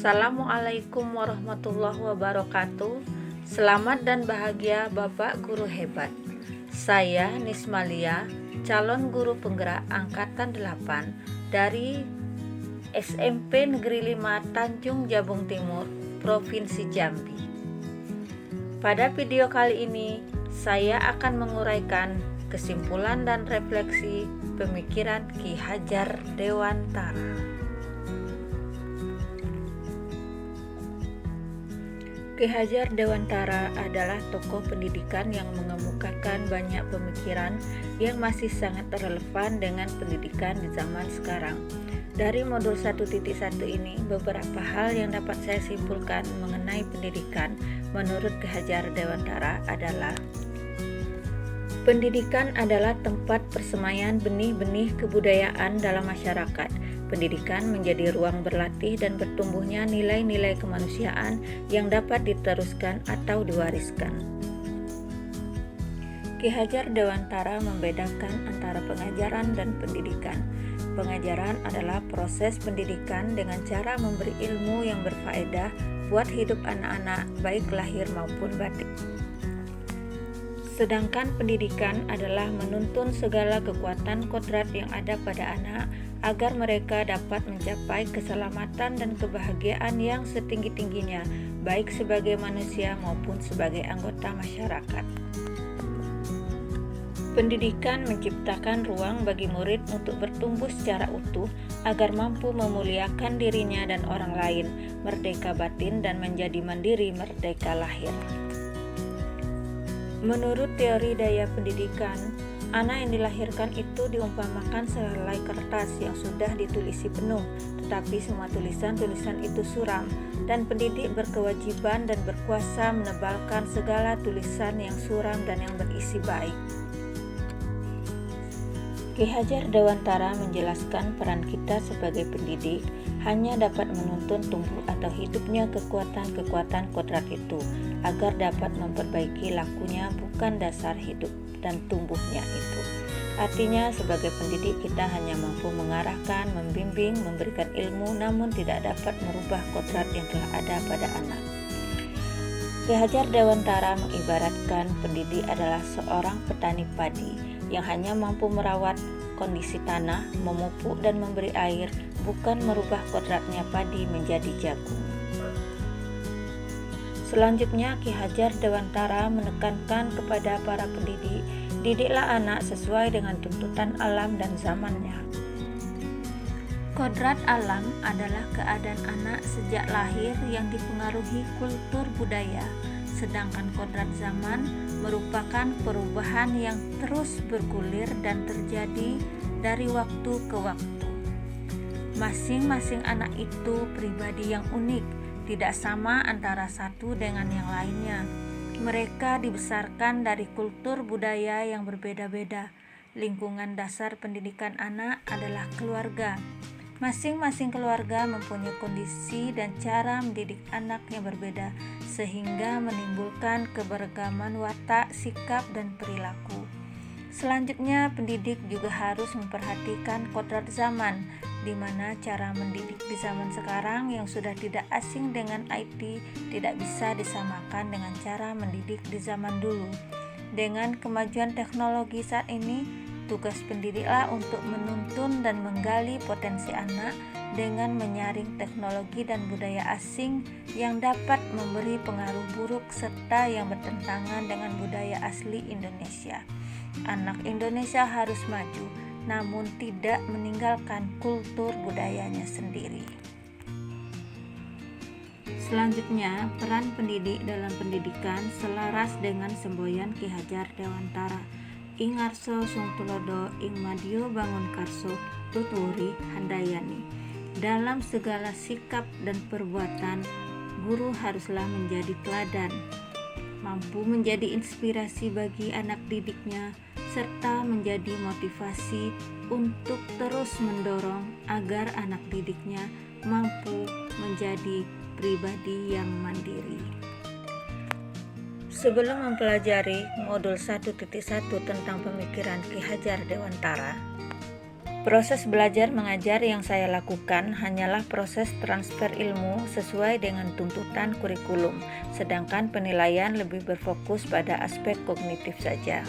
Assalamualaikum warahmatullahi wabarakatuh. Selamat dan bahagia Bapak Guru hebat. Saya Nismalia, calon guru penggerak angkatan 8 dari SMP Negeri 5 Tanjung Jabung Timur, Provinsi Jambi. Pada video kali ini, saya akan menguraikan kesimpulan dan refleksi pemikiran Ki Hajar Dewantara. Ki Hajar Dewantara adalah tokoh pendidikan yang mengemukakan banyak pemikiran yang masih sangat relevan dengan pendidikan di zaman sekarang. Dari modul 1.1 ini, beberapa hal yang dapat saya simpulkan mengenai pendidikan menurut Ki Hajar Dewantara adalah: pendidikan adalah tempat persemaian benih-benih kebudayaan dalam masyarakat. Pendidikan menjadi ruang berlatih dan bertumbuhnya nilai-nilai kemanusiaan yang dapat diteruskan atau diwariskan. Ki Hajar Dewantara membedakan antara pengajaran dan pendidikan. Pengajaran adalah proses pendidikan dengan cara memberi ilmu yang berfaedah buat hidup anak-anak, baik lahir maupun batin. Sedangkan pendidikan adalah menuntun segala kekuatan kodrat yang ada pada anak agar mereka dapat mencapai keselamatan dan kebahagiaan yang setinggi-tingginya, baik sebagai manusia maupun sebagai anggota masyarakat. Pendidikan menciptakan ruang bagi murid untuk bertumbuh secara utuh agar mampu memuliakan dirinya dan orang lain, merdeka batin dan menjadi mandiri merdeka lahir. Menurut teori daya pendidikan, anak yang dilahirkan itu diumpamakan sehelai kertas yang sudah ditulisi penuh, tetapi semua tulisan-tulisan itu suram, dan pendidik berkewajiban dan berkuasa menebalkan segala tulisan yang suram dan yang berisi baik. Ki Hajar Dewantara menjelaskan peran kita sebagai pendidik hanya dapat menuntun tumbuh atau hidupnya kekuatan-kekuatan kodrat itu agar dapat memperbaiki lakunya, bukan dasar hidup dan tumbuhnya itu. Artinya sebagai pendidik kita hanya mampu mengarahkan, membimbing, memberikan ilmu, namun tidak dapat merubah kodrat yang telah ada pada anak. Ki Hajar Dewantara mengibaratkan pendidik adalah seorang petani padi yang hanya mampu merawat kondisi tanah, memupuk dan memberi air, bukan merubah kodratnya padi menjadi jagung. Selanjutnya, Ki Hajar Dewantara menekankan kepada para pendidik, didiklah anak sesuai dengan tuntutan alam dan zamannya. Kodrat alam adalah keadaan anak sejak lahir yang dipengaruhi kultur budaya, sedangkan kodrat zaman merupakan perubahan yang terus bergulir dan terjadi dari waktu ke waktu. Masing-masing anak itu pribadi yang unik, tidak sama antara satu dengan yang lainnya. Mereka dibesarkan dari kultur budaya yang berbeda-beda. Lingkungan dasar pendidikan anak adalah keluarga. Masing-masing keluarga mempunyai kondisi dan cara mendidik anak yang berbeda, sehingga menimbulkan keberagaman watak, sikap, dan perilaku. Selanjutnya, pendidik juga harus memperhatikan kodrat zaman, di mana cara mendidik di zaman sekarang yang sudah tidak asing dengan IT tidak bisa disamakan dengan cara mendidik di zaman dulu. Dengan kemajuan teknologi saat ini, tugas pendidiklah untuk menuntun dan menggali potensi anak dengan menyaring teknologi dan budaya asing yang dapat memberi pengaruh buruk serta yang bertentangan dengan budaya asli Indonesia. Anak Indonesia harus maju, namun tidak meninggalkan kultur budayanya sendiri. Selanjutnya, peran pendidik dalam pendidikan selaras dengan semboyan Ki Hajar Dewantara. Ing Arso Sungtulodo ing Madyo Bangun Karso Tuturi Handayani. Dalam segala sikap dan perbuatan, guru haruslah menjadi teladan, mampu menjadi inspirasi bagi anak didiknya, serta menjadi motivasi untuk terus mendorong agar anak didiknya mampu menjadi pribadi yang mandiri. Sebelum mempelajari modul 1.1 tentang pemikiran Ki Hajar Dewantara, Proses belajar mengajar yang saya lakukan hanyalah proses transfer ilmu sesuai dengan tuntutan kurikulum, sedangkan penilaian lebih berfokus pada aspek kognitif saja.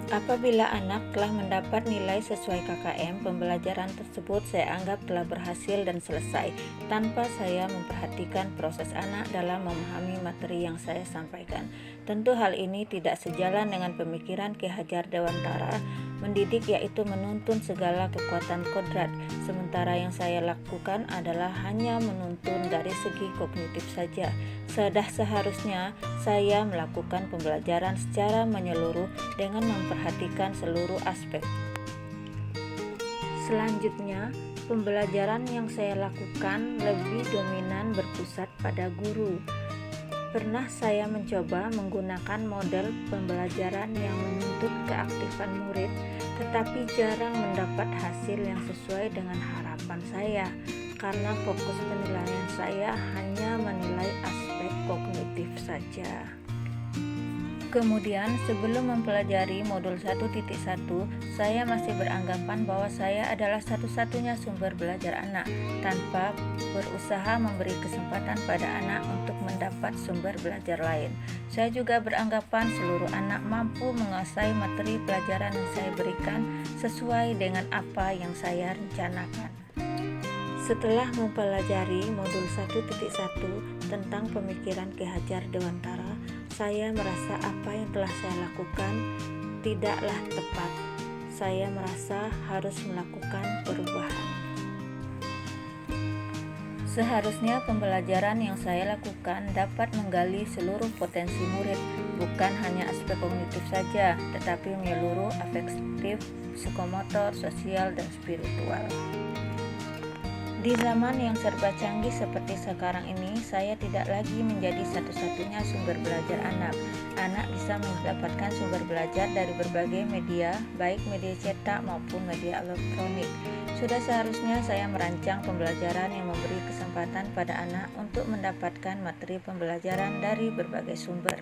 Apabila anak telah mendapat nilai sesuai KKM, pembelajaran tersebut saya anggap telah berhasil dan selesai, tanpa saya memperhatikan proses anak dalam memahami materi yang saya sampaikan. Tentu hal ini tidak sejalan dengan pemikiran Ki Hajar Dewantara. Mendidik yaitu menuntun segala kekuatan kodrat, sementara yang saya lakukan adalah hanya menuntun dari segi kognitif saja. Seharusnya saya melakukan pembelajaran secara menyeluruh dengan memperhatikan seluruh aspek. Selanjutnya, pembelajaran yang saya lakukan lebih dominan berpusat pada guru. Pernah saya mencoba menggunakan model pembelajaran yang menuntut keaktifan murid, tetapi jarang mendapat hasil yang sesuai dengan harapan saya, karena fokus penilaian saya hanya menilai aspek kognitif saja. Kemudian, sebelum mempelajari modul 1.1, saya masih beranggapan bahwa saya adalah satu-satunya sumber belajar anak, tanpa berusaha memberi kesempatan pada anak untuk mendapat sumber belajar lain. Saya juga beranggapan seluruh anak mampu menguasai materi pelajaran yang saya berikan sesuai dengan apa yang saya rencanakan. Setelah mempelajari modul 1.1 tentang pemikiran Ki Hajar Dewantara, saya merasa apa yang telah saya lakukan tidaklah tepat. Saya merasa harus melakukan perubahan. Seharusnya pembelajaran yang saya lakukan dapat menggali seluruh potensi murid, bukan hanya aspek kognitif saja, tetapi menyeluruh afektif, psikomotor, sosial, dan spiritual. Di zaman yang serba canggih seperti sekarang ini, saya tidak lagi menjadi satu-satunya sumber belajar anak. Anak bisa mendapatkan sumber belajar dari berbagai media, baik media cetak maupun media elektronik. Sudah seharusnya saya merancang pembelajaran yang memberi kesempatan pada anak untuk mendapatkan materi pembelajaran dari berbagai sumber.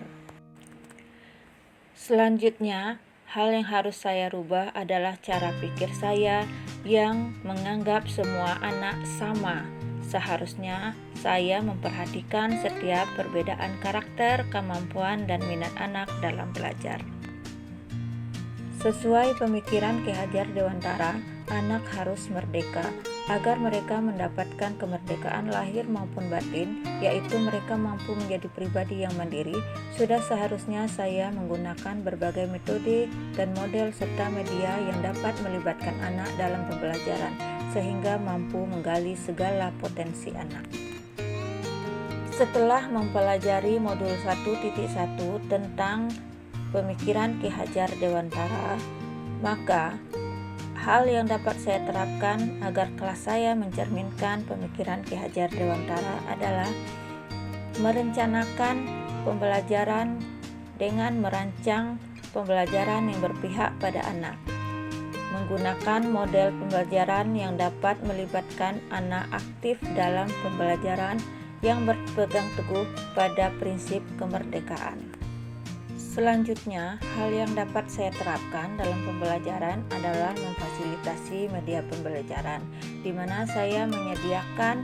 Selanjutnya, hal yang harus saya rubah adalah cara pikir saya yang menganggap semua anak sama. Seharusnya saya memperhatikan setiap perbedaan karakter, kemampuan, dan minat anak dalam belajar. Sesuai pemikiran Ki Hajar Dewantara, anak harus merdeka. Agar mereka mendapatkan kemerdekaan lahir maupun batin, yaitu mereka mampu menjadi pribadi yang mandiri, sudah seharusnya saya menggunakan berbagai metode dan model serta media yang dapat melibatkan anak dalam pembelajaran, sehingga mampu menggali segala potensi anak. Setelah mempelajari modul 1.1 tentang pemikiran Ki Hajar Dewantara, maka hal yang dapat saya terapkan agar kelas saya mencerminkan pemikiran Ki Hajar Dewantara adalah merencanakan pembelajaran dengan merancang pembelajaran yang berpihak pada anak, menggunakan model pembelajaran yang dapat melibatkan anak aktif dalam pembelajaran yang berpegang teguh pada prinsip kemerdekaan. Selanjutnya, hal yang dapat saya terapkan dalam pembelajaran adalah memfasilitasi media pembelajaran, di mana saya menyediakan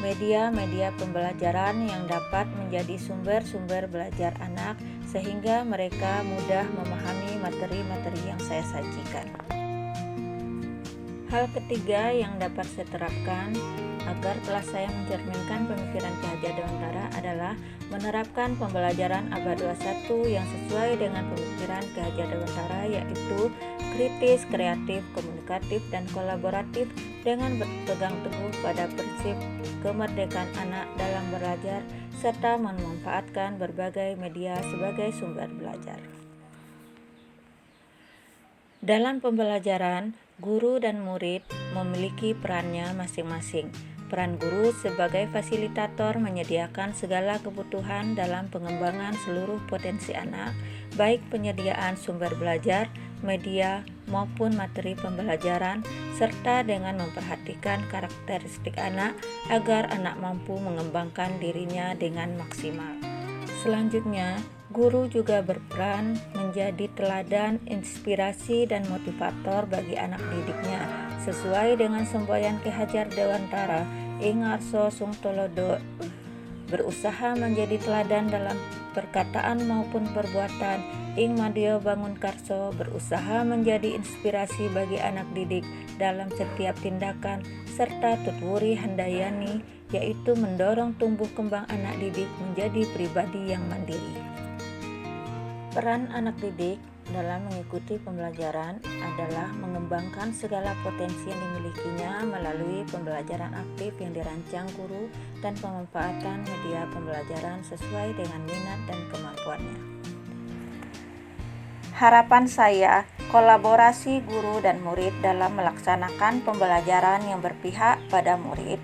media-media pembelajaran yang dapat menjadi sumber-sumber belajar anak, sehingga mereka mudah memahami materi-materi yang saya sajikan. Hal ketiga yang dapat saya terapkan agar kelas saya mencerminkan pemikiran Ki Hajar Dewantara adalah menerapkan pembelajaran abad 21 yang sesuai dengan pemikiran Ki Hajar Dewantara, yaitu kritis, kreatif, komunikatif, dan kolaboratif dengan berpegang teguh pada prinsip kemerdekaan anak dalam belajar serta memanfaatkan berbagai media sebagai sumber belajar. Dalam pembelajaran, guru dan murid memiliki perannya masing-masing. Peran guru sebagai fasilitator menyediakan segala kebutuhan dalam pengembangan seluruh potensi anak, baik penyediaan sumber belajar, media, maupun materi pembelajaran, serta dengan memperhatikan karakteristik anak agar anak mampu mengembangkan dirinya dengan maksimal. Selanjutnya, Guru juga berperan menjadi teladan, inspirasi, dan motivator bagi anak didiknya. Sesuai dengan semboyan Ki Hajar Dewantara, ing ngarsa sung tulodo, berusaha menjadi teladan dalam perkataan maupun perbuatan. Ing madya bangun karso, berusaha menjadi inspirasi bagi anak didik dalam setiap tindakan, serta tutwuri handayani, yaitu mendorong tumbuh kembang anak didik menjadi pribadi yang mandiri. Peran anak didik dalam mengikuti pembelajaran adalah mengembangkan segala potensi yang dimilikinya melalui pembelajaran aktif yang dirancang guru dan pemanfaatan media pembelajaran sesuai dengan minat dan kemampuannya. Harapan saya, kolaborasi guru dan murid dalam melaksanakan pembelajaran yang berpihak pada murid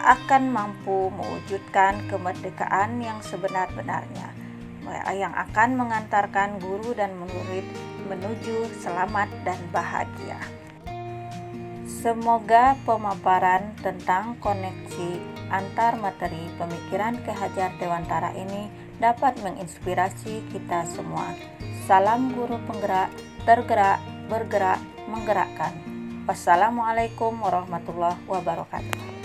akan mampu mewujudkan kemerdekaan yang sebenar-benarnya, yang akan mengantarkan guru dan murid menuju selamat dan bahagia. Semoga pemaparan tentang koneksi antar materi pemikiran Ki Hajar Dewantara ini dapat menginspirasi kita semua. Salam guru penggerak, tergerak, bergerak, menggerakkan. Wassalamualaikum warahmatullahi wabarakatuh.